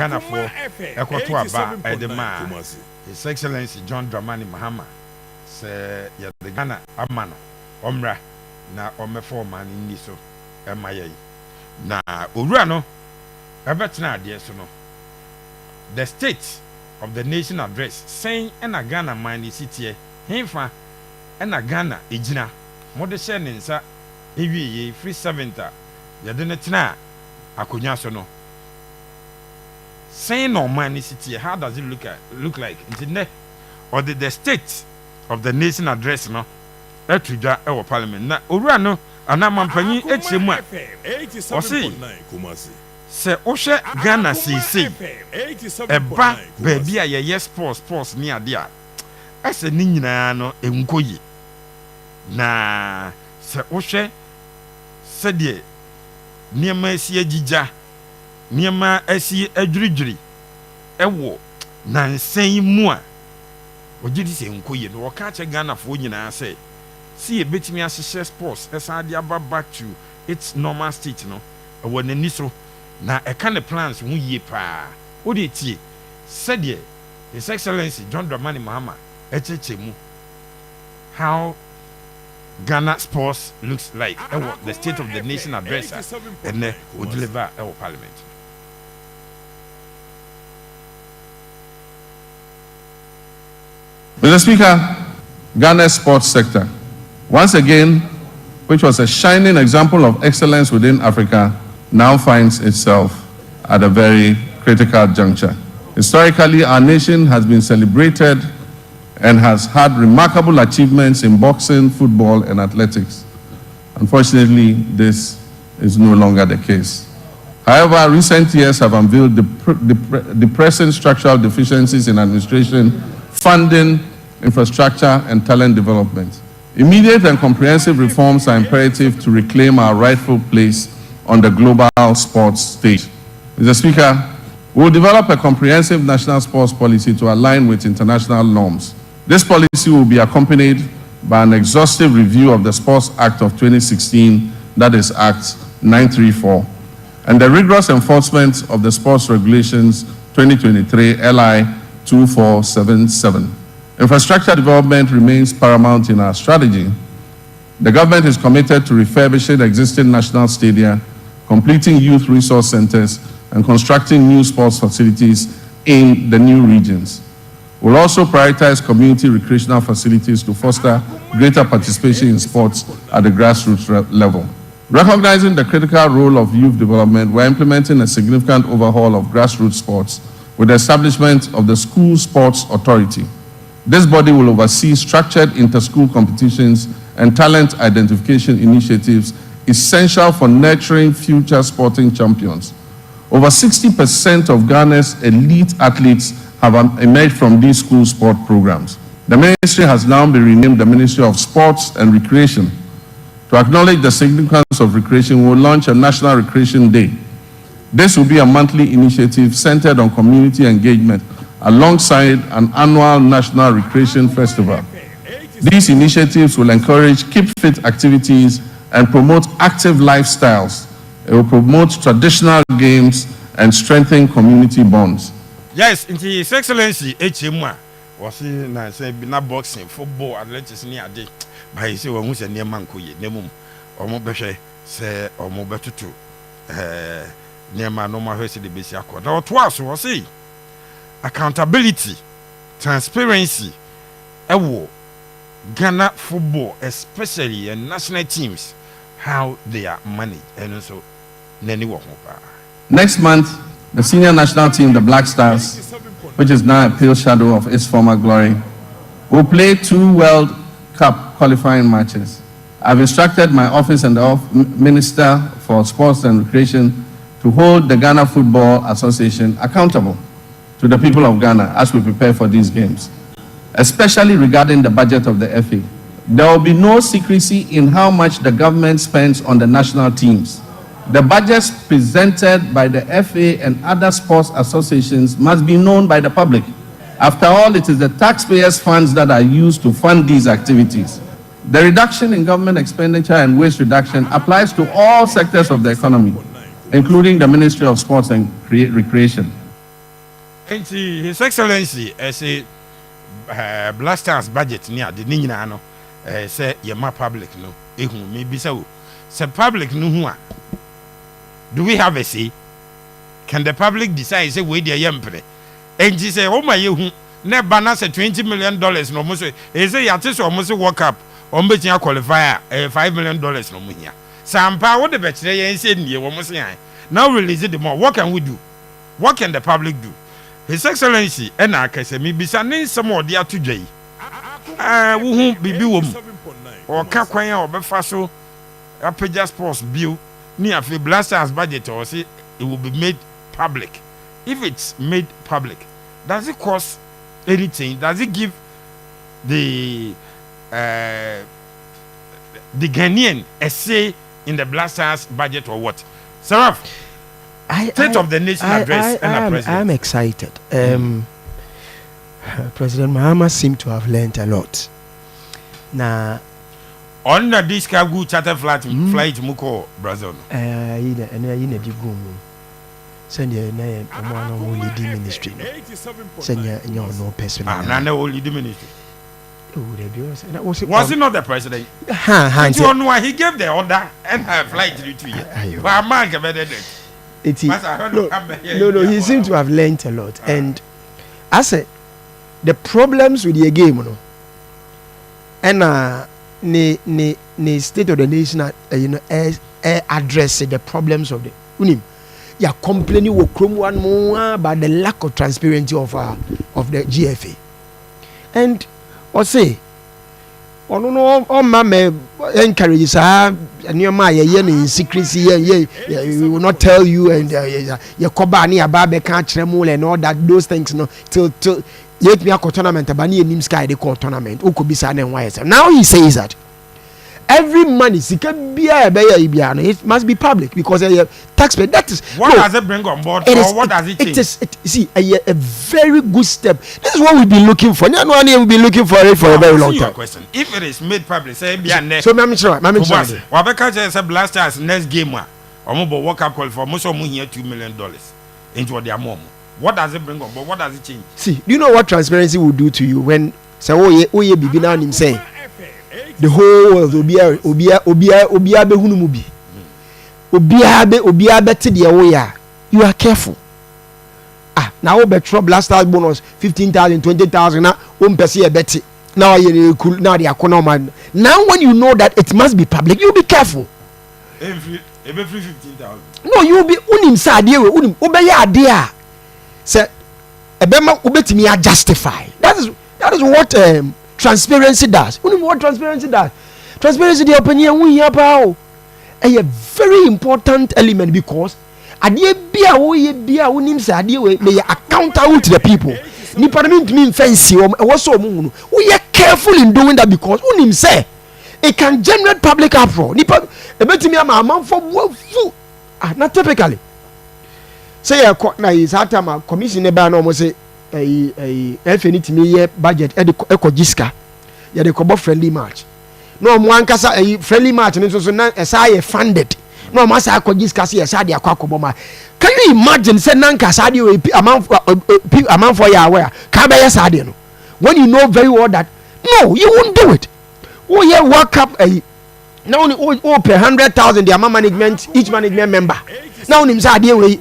Ghana for Ekoto Aba Edema. His Excellency John Dramani Mahama say ya the Ghana amano omra na omefo man ni so emaye na owura no ebetena ade so no the state of the nation address saying na Ghana man ni sitie hemfa na Ghana ejina mode hye ne nsa ewieye free 70 ya de netena akonya so no saying no man ni sitie. How does it look like in or the state of the nation address no etudwa e wo parliament na owura no ana mampanyi echemu a osi se ohwe Ghana sisi eba baby a ye sports ni ade a ese ni nyina no enkoyi na se ohwe se de niema esi agija niema esi adwuridwuri ewo na nsan mu a ogidi se enkoyi no woka che Ghana fo nyina se see betimi ahyehyɛ sports esa de aba back to its normal state no ewo nani so na ɛka ne plans ho yie pa wo de tie sɛdeɛ His Excellency John Dramani Mahama mu how Ghana sports looks like the state of the nation address and then we deliver our parliament. Mr. Speaker, Ghana's sports sector, once again, which was a shining example of excellence within Africa, now finds itself at a very critical juncture. Historically, our nation has been celebrated and has had remarkable achievements in boxing, football, and athletics. Unfortunately, this is no longer the case. However, recent years have unveiled depressing structural deficiencies in administration, funding, infrastructure, and talent development. Immediate and comprehensive reforms are imperative to reclaim our rightful place on the global sports stage. Mr. Speaker, we will develop a comprehensive national sports policy to align with international norms. This policy will be accompanied by an exhaustive review of the Sports Act of 2016, that is Act 934, and the rigorous enforcement of the Sports Regulations 2023 LI 2477. Infrastructure development remains paramount in our strategy. The government is committed to refurbishing existing national stadia, completing youth resource centers, and constructing new sports facilities in the new regions. We'll also prioritize community recreational facilities to foster greater participation in sports at the grassroots level. Recognizing the critical role of youth development, we're implementing a significant overhaul of grassroots sports with the establishment of the School Sports Authority. This body will oversee structured inter-school competitions and talent identification initiatives essential for nurturing future sporting champions. Over 60% of Ghana's elite athletes have emerged from these school sport programs. The ministry has now been renamed the Ministry of Sports and Recreation. To acknowledge the significance of recreation, we will launch a National Recreation Day. This will be a monthly initiative centered on community engagement alongside an annual National Recreation Festival. These initiatives will encourage keep fit activities and promote active lifestyles. It will promote traditional games and strengthen community bonds. Yes, into His Excellency HMA was in say na boxing, football, athletics ni ade. By say we say near man koye, nemum. Omo behwe say omo betutu near man no ma hwe say the besi akọ. That twice we say accountability, transparency, ewo Ghana football, especially and national teams, how they are managed, and also nani wo ho. Next month, the senior national team, the Black Stars, which is now a pale shadow of its former glory, will play 2 World Cup qualifying matches. I've instructed my office and the Minister for Sports and Recreation to hold the Ghana Football Association accountable to the people of Ghana as we prepare for these games, especially regarding the budget of the FA. There will be no secrecy in how much the government spends on the national teams. The budgets presented by the FA and other sports associations must be known by the public. After all, it is the taxpayers' funds that are used to fund these activities. The reduction in government expenditure and waste reduction applies to all sectors of the economy, including the Ministry of Sports and Recreation. And see, His Excellency, say Blasters budget near the Nina, no, say, Yama public, no, maybe so. Say public, no, do we have a say? Can the public decide, say, wait, dear Yempre? And she say, oh, my, you, ne balance $20 million, no, Mose, is a yatis or Mose walk up, on betting a qualifier, $5 million, no, Munia. Some power the better, and said, you almost now release it the more. What can we do? What can the public do? His Excellency, and I can say, maybe some more dear to Jay. We won't be woman or Kakwaya or Befaso, a Peja Sports bill near the Blasters budget, or say it will be made public. If it's made public, does it cost anything? Does it give the Ghanaian a say in the Blasters budget or what? Seraph, State of the Nation address and President. I'm excited. President Mahama seemed to have learned a lot. Now, on this cargo charter flight Muko, Brazil. Send your name, one leading ministry. Send your no person. None only the ministry. Was it not the president? He gave the order and her flight to you. But Mark better no, he seemed to have learned a lot. And I said, the problems with the game, no, and the State of the Nation, address the problems of the unim. You complaining with Chrome one more about the lack of transparency of the GFA, and or say, oh no, mama encourages her and your my in secrecy, we will not tell you, and your Kobani Ababe can't tremble and all that, those things, no, till yet me a tournament, a Bani and Sky, they call tournament, who could be sad and wise. Now he says that every money, it must be public because taxpayer. That is what does it bring on board, or what does it change? It is a very good step. This is what we've been looking for. No one will be looking for it for a very long time. Question: if it is made public, say so, I'm sure. Wabeka say Blasters next game, or mobile work up call for most of here $2 million into their mom. What does it bring on board? What does it change? See, do you know what transparency will do to you when say oh bibi now him say the whole world obia be hunu mu bi obia be te de wo ya, you are careful. Now we betro Blasters bonus 15,000 20,000 na o mpese e beti now you cool now they are man. Now when you know that it must be public, you be careful. Every 15,000. No, you be unim sa ade we unim obeye ade a say ebema obetimi a justify. That is what transparency does. Unim what transparency does. Transparency the opinion we hear about a very important element because ade bia wo ye bia unim sa ade we may accountable to the people. Ni parliament mean fancy o so mu we are careful in doing that because unim say it can generate public uproar. Ni ebetimi am for fu not typically say na is atama commission e ba na o say FNT me ye budget ekogiska ye de kobo friendly match no mo ankasa friendly match ni so na esa ye funded no mo asa ekogiska se esa de akwakobo ma. Can you imagine say nanka sa de amount for ya where ka be yes ade no when you know very well that no you won't do it. Oh yeah, work up now only pay 100,000 the amount management each management member now him say ade we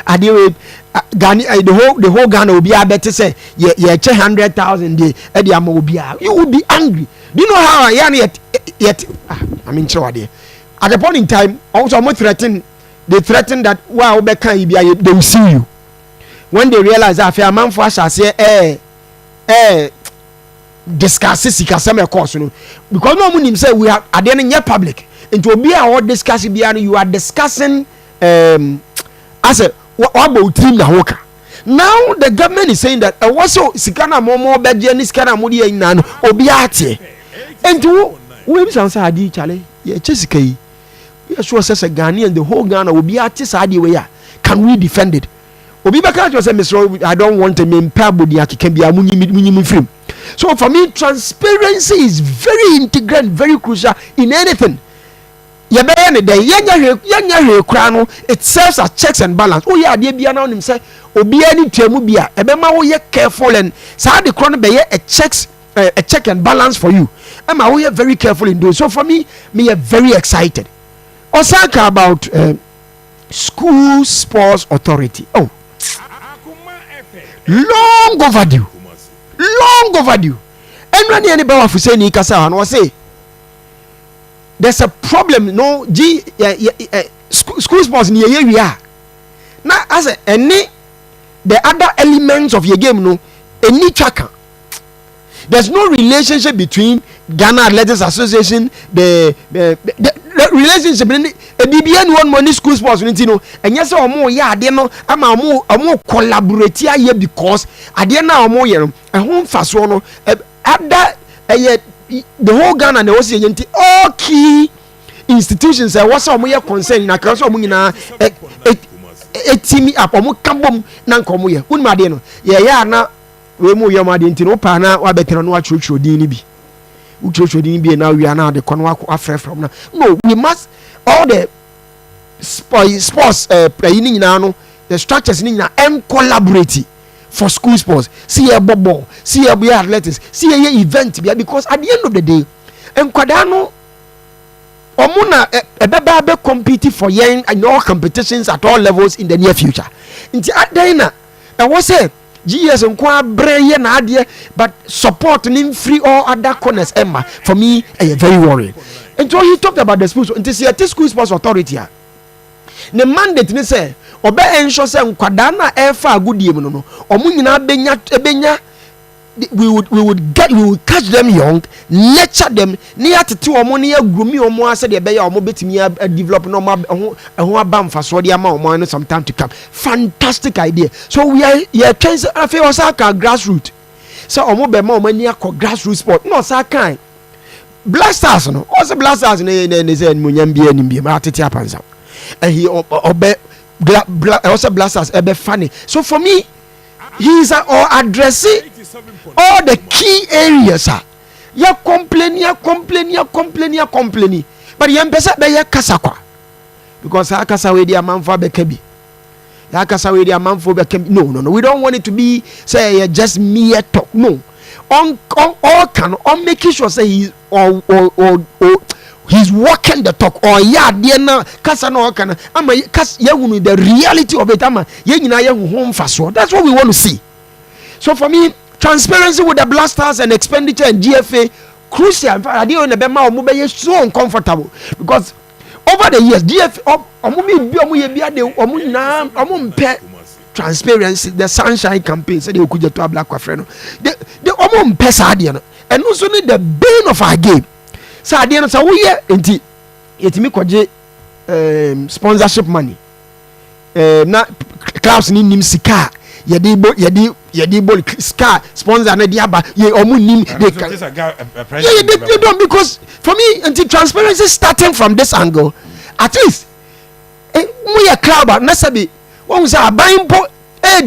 ade we Ghana the whole Ghana will be able to say ye 100,000 the amount will be you will be angry. Do you know how yet I mean sure there at the point in time also they threaten that wow they will sue you when they realize that a man for us say discuss sikasem course no because no one say we are at the end public into be our discussing you are discussing as a what about team na hoka. Now the government is saying that also sikana more beje ni sikana mudi ina no obi atie ento we be say adi chale ye chesika yi we sure say Ghana and the whole Ghana obi atie sadi we ya can we defend it obi be can say Mr. I don't want to me pabodi akeke bia munyi film. So for me transparency is very integral, very crucial in anything. yɛbɛyɛ ne dɛn yɛnyɛ hwee koraa no it serves as checks and balance woyɛ adeɛ bia na wonim sɛ obiara ne tuamu bi a ɛbɛma woyɛ careful and saa de korɔ no bɛyɛ a check and balance for you ɛma woyɛ very careful in doing so. For me are very excited. Osaka about school sports authority. Oh, long overdue. And when anybody who say ni kasa and say there's a problem. No, school sports ni we are now as any the other elements of your game. No, any tracker. There's no relationship between Ghana Athletics Association, the relationship. BBN one money school sports, you know, and yes, or more, yeah, they know, I'm a more collaborate here because I didn't know more, a home fast one, at that, the whole Ghana and the Ocean, all key institutions, I was some more concerned in a cross of Muna, a team up, or more cambum, Nancomuya, Unmadino, yeah, now. We move your money into no pana or better no church or DNB. Church or DNB now we are now the Conwac after from now. No, we must all the sports playing now, the structures in and collaborate for school sports. See a bubble, see a be athletics, see a event because at the end of the day, and Quadano Omuna a baby compete for young and all competitions at all levels in the near future. Into at Dana, I was say. GS and qua brain idea, but support him free all other corners. Emma, for me, very worried. And so he talked about the schools. And this year, the school sports authority. The mandate ni say, obe ensure say nkwadana efa good year no. Omu nyina benya we would catch them young, nurture them. Ni atete omo ni agrumi omo ase de be ya omo betimi develop no ho aba mfaso de ama omo no some time to come. Fantastic idea. So we are trying to afi Osaka grassroots. So omo be ma omo ni akọ grassroots sport. No Osaka Blasters no. Also Blasters ne say munyam bia ni bia ma atete apansa. And he obe also Blasters ebe funny. So for me he is addressing all the key areas. You complaining. But you pesa be ya kasakwa. Because akasa we dia manfo bekebi. Ya akasa we dia manfo bekebi. No. We don't want it to be say just mere talk. No. On making sure say he's he's walking the talk or na kasa no kana ama kas yehunu the reality of it ama ye nyina home faso. That's what we want to see. So for me, transparency with the Blasters and expenditure and GFA crucial. In fact, I didn't know so uncomfortable because over the years GFA transparency, the sunshine campaign said they could get to a black friend. The and also need the bane of our game. So at the end of the year, sponsorship money. Na clubs need him sika. Yadi bol scar sponsor na diaba ye omunim they don't because for me until transparency starting from this angle at least we a crowd na sabi won say aban po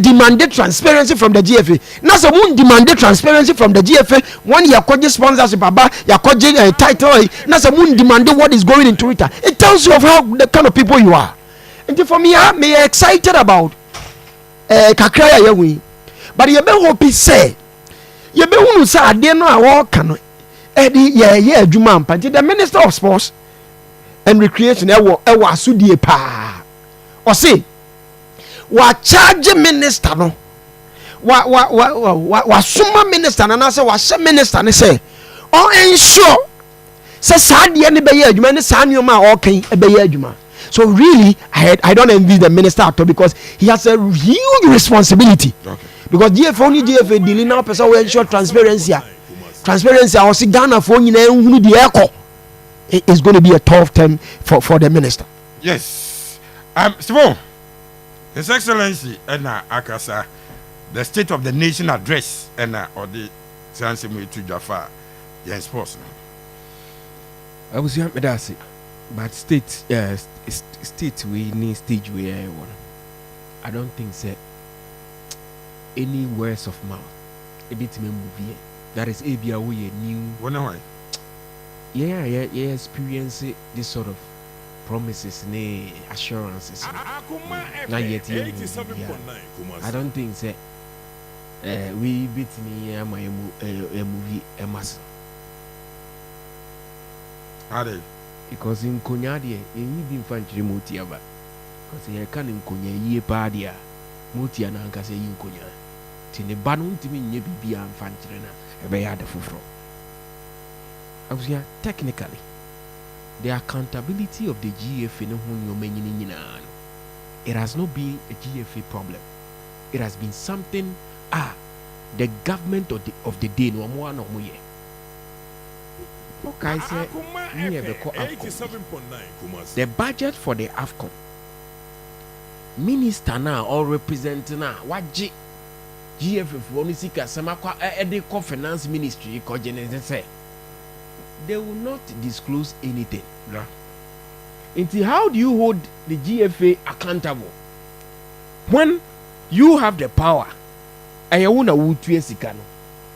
demanded transparency from the GFA na so won demanded transparency from the GFA when you kwaje sponsorship aba you kwaje title na so won demanded what is going into it. It tells you of how the kind of people you are. And for me I'm excited about kakra ya yewi but ye be hope say ye be hunu say ade no a wo ka no ye adwuma ampa the Minister of Sports and Recreation ewo asudie pa o say wa charge minister no wa suma minister na say wa she minister ne say o ensure say saade ne be ye adwuma ne saa nyoma a o kan be ye adwuma. So really, I don't envy the minister at all because he has a huge responsibility. Okay. Because GFA dealing now person will ensure transparency. Transparency. I see Ghana for the echo. It's going to be a tough time for the minister. Yes. So, His Excellency Akasa, the State of the Nation address or the Sansemu to Jaffa, yes, sports. I was young, but state we need stage where I want. I don't think say any words of mouth a bit me movie that is ABA we new why yeah experience this sort of promises ne assurances na yet I don't think say we beat me a movie a mass because in Konya de you be infantry motiaba because he can in Konya ye padia motia na nka say in Konya ti ne ba no ntimi nye bibia infantry na e be ya de foforo abusia technically the accountability of the GFA no ho nyoma nyina it has not been a GFA problem. It has been something the government of the day no mo no mo ye okay say me be call the budget for the AFCON minister now or representative now waji GFA for no sika sama kwa e finance ministry ko genesis say they will not disclose anything. Yeah. Until how do you hold the GFA accountable when you have the power?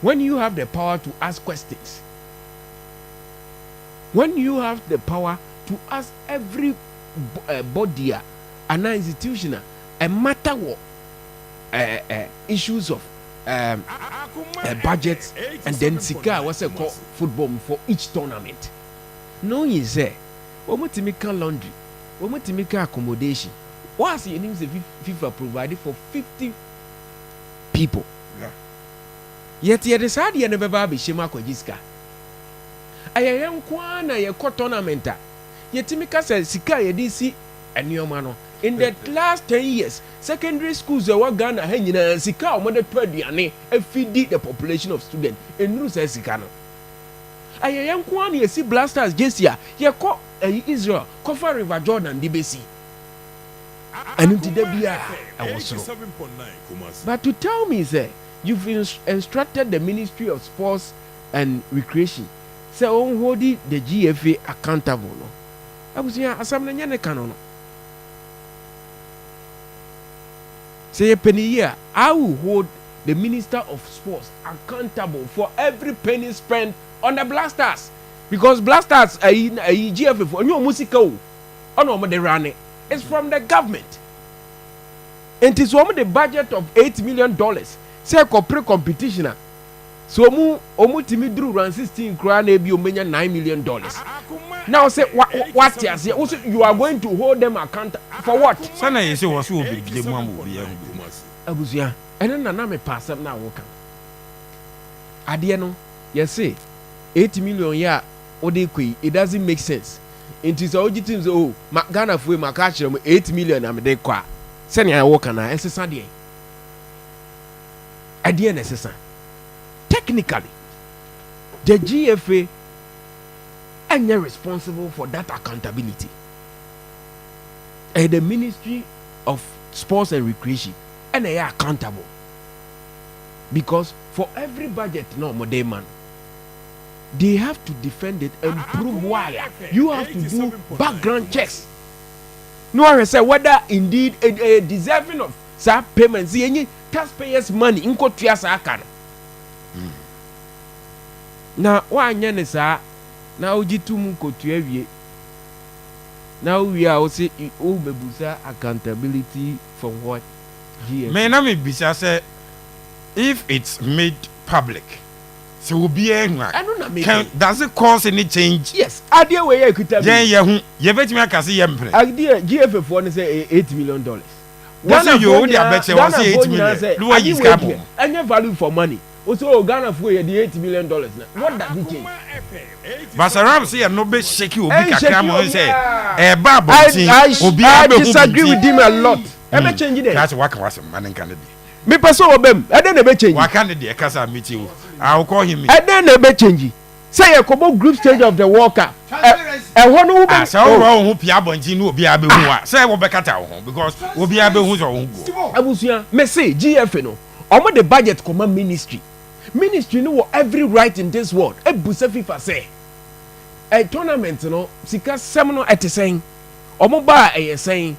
When you have the power to ask questions, when you have the power to ask every body and institution a matter what issues of budget and then sika what's it called football for each tournament. No, you say, we to make laundry, we to make accommodation. What's your name? FIFA provided for 50 people. Yeah. Yet you decide you never be shema kojiska. Ayayam kwana ye ko tournament. Yet Timika says sika ye DC and your mano. In the last 10 years, secondary schools are Ghana hanging sika or mother pediane and feed the population of students in Rusa Sikano. Ayayam kwani ye see blasters Jessia, ye ko Israel, Kofa River Jordan, DBC. And into the beer, I was so. But to tell me, sir, you've instructed the Ministry of Sports and Recreation, say, on hold the GFA accountable. No, I was here as I'm a canon. Say a penny year, I will hold the Minister of Sports accountable for every penny spent on the blasters. Because blasters are in a GFA for new musical. Oh no, they run it. It's from the government. And it is one of the budget of $8 million. Say corporate competition. So omu timi drew run 16 crown ebi omenya $9 million. Now say what yes, also you are going to hold them account for what? Sana you say was will be the one will be Abusia. And then na me pass up now work. Ade no, you say 8 million ya odekwe, it doesn't make sense. It is all teams Ghana for my catch 8 million am de kwa. Send ya work na esesa de. Ade na esesa. Technically, the GFA are responsible for that accountability. And the Ministry of Sports and Recreation and they are accountable. Because for every budget, no more man, they have to defend it and prove why. You have to do background checks. No one say whether indeed a deserving of some payments, any taxpayers' money in Kotriasa. Now, why Yanesa now Jitum Kotuavi? Now we are also Ubebusa accountability from what? May not be say if it's made public, so will be does it cause any change? Yes, idea where you could tell me. You bet me I can see him. Idea GFF for say $8 million. What's you only bet you was 8 million. Do you scam? Any value for money. Also, Ghana for the $8 million now. What does it change? But Saram say no be shaky will be kakram say Baba I disagree with him a lot. I change it. That's what was man can be. Me person obem. I don't ever change. Why can't the Kasa meet you? I'll call him. I don't ever change. Say a couple group stage of the walker. I want to be so wrong who Piabonji will be able to say what Becata because we'll be able to go. I was here. Me say GF no. Omo the budget command ministry. Ministry know every right in this world. E busa FIFA say. A tournament no sika seminal at saying. Omo ba saying.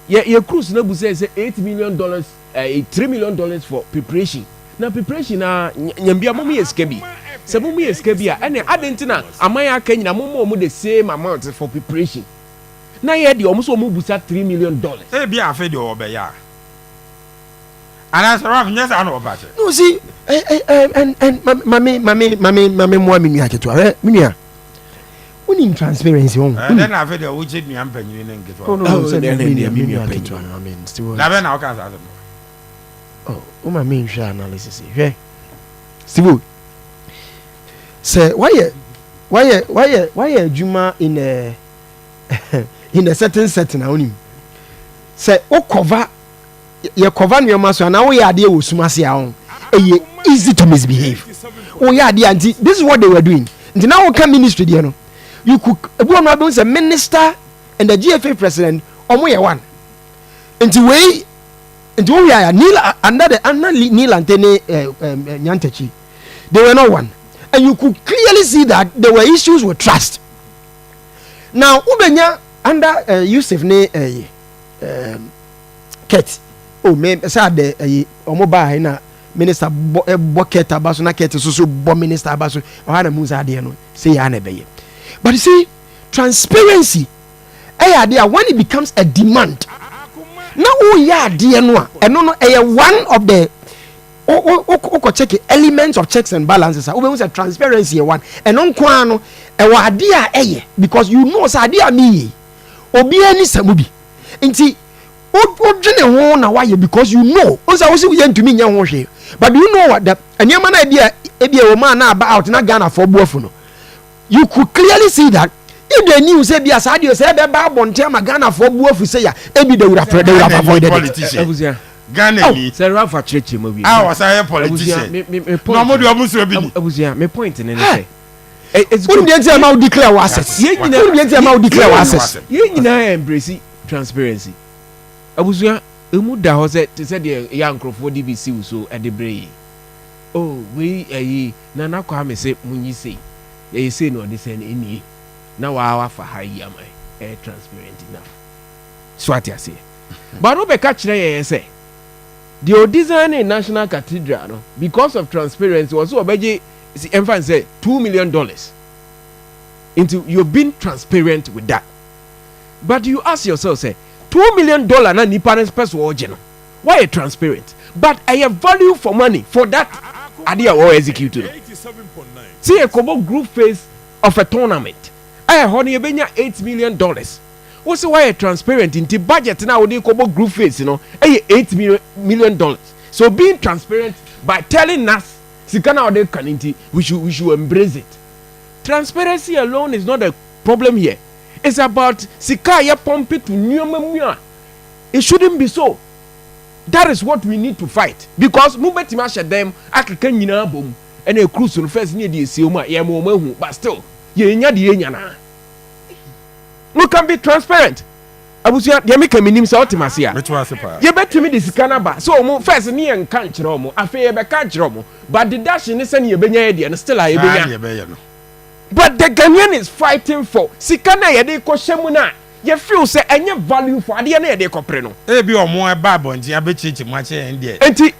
Your cruise no busa say $8 million, $3 million for preparation. Now preparation na nyambia momu eskebi. Se momu eskebi a ene adentina amaya Kenya momu the same amount for preparation. na yɛ deɛ ɔmo so ɔmo busa $3 million. Be afraid of Obeya. And as a rough, yes, I know about it. No, see, and mammy, more me to her. Minia. We need transparency. Then I've heard the which me and Penny and get one. Oh, my main share analysis. Steve, say, why Juma in a certain setting? Only say, oh, cover. Your cover your master now we are there with Sumasia easy to misbehave. Oh yeah, this is what they were doing. And now we come ministry, you know. You could a minister and the GFA president or we one. Into we are Neil under Neil Antene Nyantechi. They were not one. And you could clearly see that there were issues with trust. Now Ubenya under Yusuf ne Kate. Oh, me sad omoba na minister bucket abaso na Kate so bo minister abaso o ha na mu sad no say ya na beye. But you see, transparency when it becomes a demand. Now oh yeah there no no one of the check elements of checks and balances. We say transparency one and on kwa no e because you know say dia me obi ani samubi. Nti because you know but you know what that and your man idea about na Ghana for both. You could clearly see that if the news say be as audio say be Bible Ghana for both say ya they would have avoided it. Ghana ni say Rafa church movie. I was a politician. No more do amusu Abusia me point in say it's good to am declare access. You declare access. You embrace transparency. Abusia emu da ho se te se de ya nkrofo DBC so edebre. Oh we na kwa me se munyi sei. Ye say no de se eni. Na wa fa ha yi am transparent enough. So ati ase. But no be ka kire ye say the design in National Cathedral no because of transparency was obeje emphasis say $2 million. Into you've been transparent with that. But you ask yourself say $2 million na ni parents person no why a transparent but I have value for money for that idea or execute see a kobo group phase of a tournament I honey benya $8 million what's why a transparent in the budget now the kobo group phase $8 million so being transparent by telling us sikana ode kaninti we should embrace it. Transparency alone is not a problem here. It's about Sikaya pump it to Nyomamua. It shouldn't be so. That is what we need to fight. Because Mubetima them African Yinabum and a cruise on first near the Sioma Yamomu, but still, Yenya the Yenyana. We can be transparent. I was Yamika Minim Saltimasia. Which was a you bet to me this Canaba. So first near and can't romo, I fear a can't romo, but the dash in the Sen Yabenya and still I be. But the Ghanaian is fighting for Sikana yede ko shemuna. You feel say any value for ade na yede ko pre no. E bi omo e ba bonji abechichi mo ache en die. Enti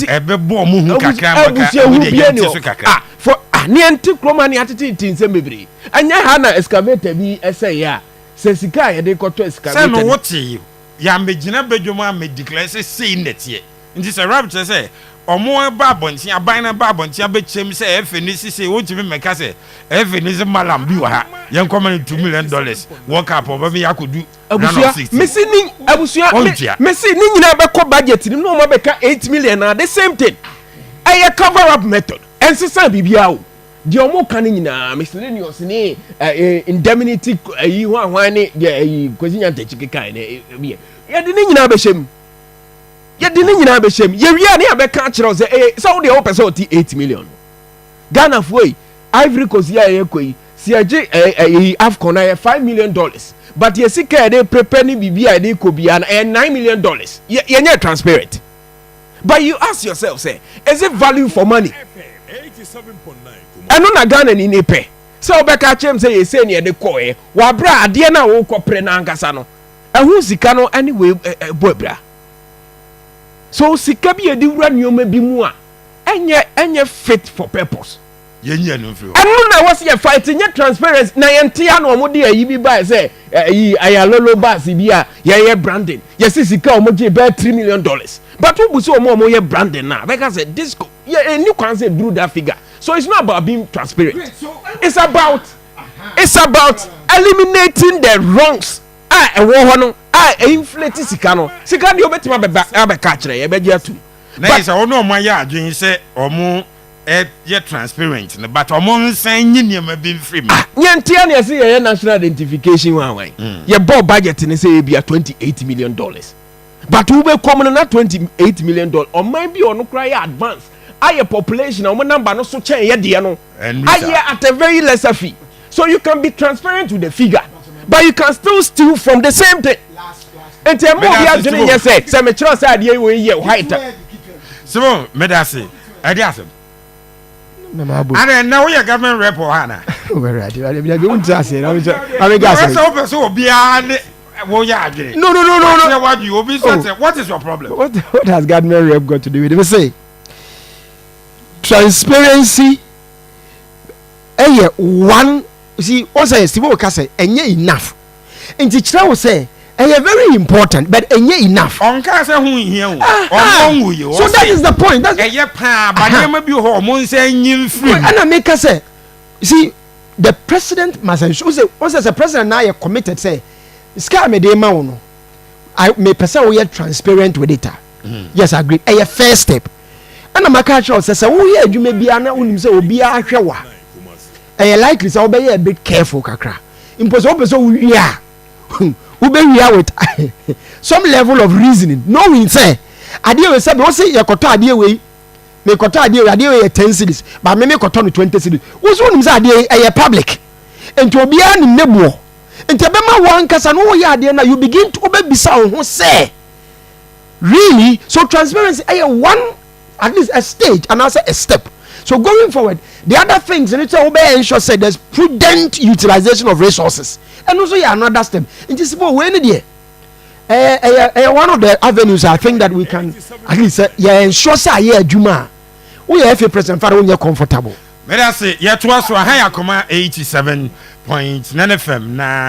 ebe bo omo hu kakra maka. Ah for ne enti kroma ne atete nsem bebre. Anya ha na excavator bi ese ya. Se sika yede ko to excavator. Se no wote ya megina bedwoma me declare say netie. Nti se rabbit say omo ba bonti aban na ba bonti abechem se efinisi se wotimi meka se efinisi malam bi wa ha yen come $2 million work up oba me yakodu abusia mesini abusia mesini nyina be ko budget ni no mo be ka $8 million na the same thing aye cover up method ensesa bibia o de omo kan nyina miscellaneous ni indemnity ayi hwan ni de kozinya ntachike kan na ye de nyina be shem ye de nyina be shem ye wi ani abeka kire say so de person oti $8 million Ghana foi Ivory Coast ye koi si age Afcon na $5 million but ye sika dey prepare ni bibia dey ko bia na $9 million ye nye transparent but you ask yourself say is it value for money 87.9 eno na Ghana ni nepe so obeka chem say ye say ne dey ko wa bra ade na wo ko pre na ankasa no ehu sika no anyway boabra so sika bi edi wura nyoma bi mu a enye fit for purpose yenye no firi enu I was here fighting your transparency. Na yentia no mo de ayi bi ba say ayalolo ba si bi a ye branding. Yes sika o mo je be $3 million. But who so mo ye branding now? Because say this yeah new can say through that figure. So it's not about being transparent. It's about eliminating the wrongs. Inflate sika no. Sika de obetima be catch re ye be dia tu. Na is ono mo ya adwen say omo ye transparent but omo nsan nyi ma bi free me. Nyantia na say ye national identification wan. Ye board budget ni say be $28 million. But we be come na $28 million. O man bi ono cry advance. Aye population o number no so chen ye de no. Aye at a very lesser fee. So you can be transparent with the figure. But you can still steal from the same thing. And tell me what you are say. Say me trust idea we here white. So me da say. I dey ask. And now we are government rep or Hana. Where are you? I don't say. I guess. So be no. What you be what is your problem? What has government rep got to do with it? Let me say. Transparency. One. See, what say Steve Oka say, enye enough. Nti kira wo say, very important, but enye enough. Onka say hu hia o. So that is the point. That's eye pa ba dem bi ho mo say nyim free. And I make say, see, the president must ensure say, what says the president now committed say, ska me dey ma wo no. I may person we transparent with it. Yes, I agree. A first step. And I make sure say wo ye adwuma bia na unim say obi a hwe wa. Likely so be a bit careful kakra. Impossible so we are with some level of reasoning. Knowing say idea we say we say your kota idea we me kota idea we 10 cities but me kota no 20 cities. We so nim say idea public. Enti obi a ni nebuo. Enti be ma wan kasa no we idea na you begin to obebisa ho say really so transparency one at least a stage and also a step. So going forward, the other things in it ensure say there's prudent utilization of resources, and also another step. In this when one of the avenues I think that we can at least ensure say Juma, we have a present for when you're comfortable. Let us say, yeah, to us, 87.9 FM now.